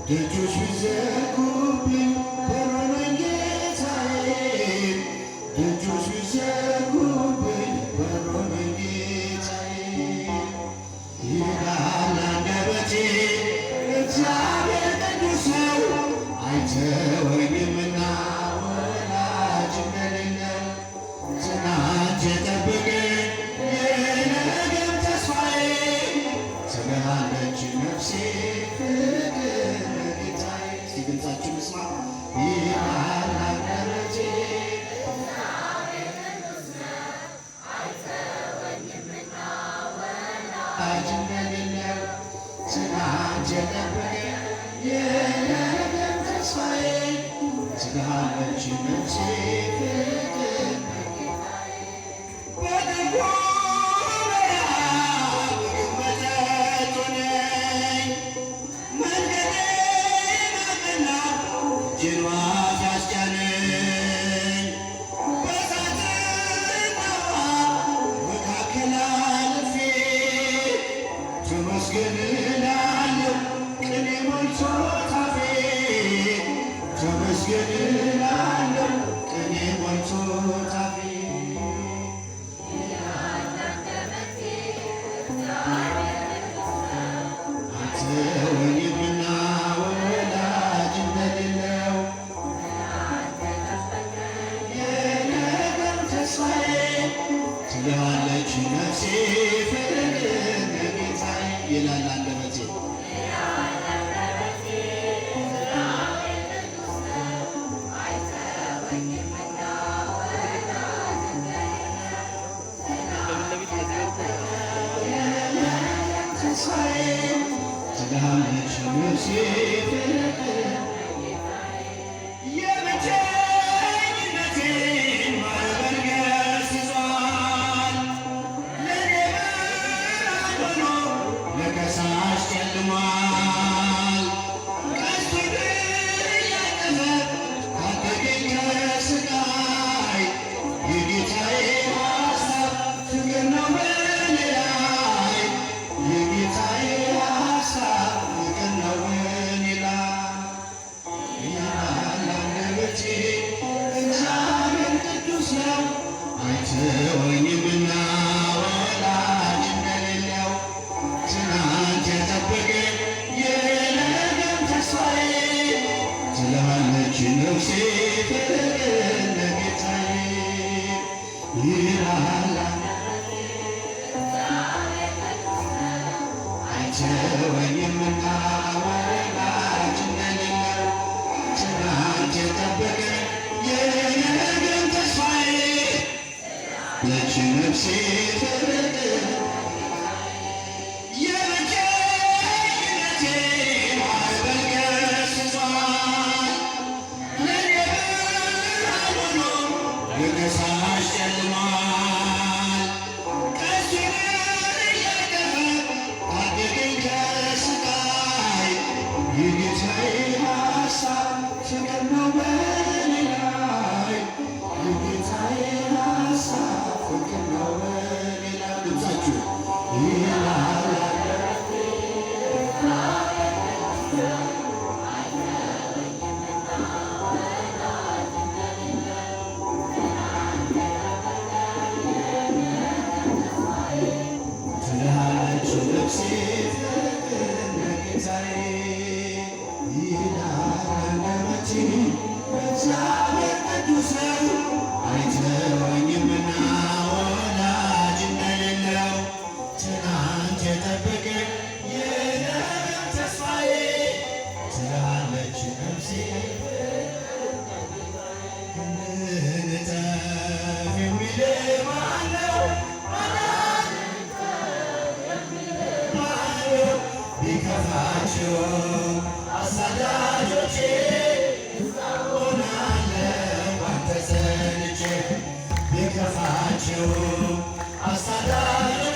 ደጆች ቢዘጉብኝ በሮነኝ ጌታዬ ደጆች ቢዘጉብኝ በሮነኝ ጌታዬ ይላል አንደበቴ እግዚአብሔር ቅዱስ ነው አይተወኝምና ወላጅ እንደሌለው ትናንት የጠበቀኝ የነገም ተስፋዬ ትልሃለች ነፍሴ ፍቅር ለጌታዬ። እስቲ ድምፃችን እንስማ። ይላል አንደበቴ ወላጅ እንደሌለው ትናንት የጠበቀኝ የነገም ተስፋዬ ትልሃለች ነፍሴ ፍቅር ተመስገን እላለሁ ቅኔ ሞልቶት አፌ ተመስገን እላለሁ ቅኔ ሞልቶት አፌ አትተወኝምና ወላጅ እንደሌለው የነገም ተስፋዬ ትልሃለች ነፍሴ ፍቅር ለጌታዬ ይላል አንደበቴ ተስፋዬ ትልሃለች ነፍሴ ፍቅር የብቸኝነቴን ማዕበል ገስጿል ለኔ ብርሃን ሆኖ ለከሳሽ ጨልሟል ቀስቱን እያቀፈ ታደገኝ ከስቃይ የጌታዬ ሐሳብ ፍቅር ነው በኔ ላይ የጌታዬ ሐሳብ ፍቅር ነው በኔ ላይ ይላል አንደበቴ እግዚአብሔር ቅዱስ ነው አይተወኝምና ወላጅ እንደሌለው ትናንት የጠበቀኝ የነገም ተስፋዬ ትልሃለች ነፍሴ ፍቅር ለጌታዬ ይላል አይተወኝምና ወላጅ እንደሌለው ትናንት የጠበቀኝ የነገም ተስፋዬ ለች ነፍሴ ፍቅር የብቸኝነቴን ማዕበል ገስጿል ለኔ ብርሃን ሆኖ ለከሳሽ ጨልሟል ቀስቱን እያቀፈ ታደገኝ ከስቃይ የጌታዬ ሐሳብ ፍቅር ነው በኔ ላይ የጌታዬ ሐሳብ ፍቅር ነው በኔ ላይ ድምፃችሁ ይላል ትልሃለች ነፍሴ ፍቅር ለጌታዬ ይላል አንደበቴ እግዚአብሔር ቅዱስ ነው አይተወኝምና ወላጅ እንደሌለው ትናንት የጠበቀኝ የነገም ተስፋዬ ትልሃለች ነፍሴ እንጠፍ የሚል ማነው? ቢከፋቸው አሳዳጆቼ ሆናለሁ ባንተ ጸንቼ ቢከፋቸው አሳዳጆቼ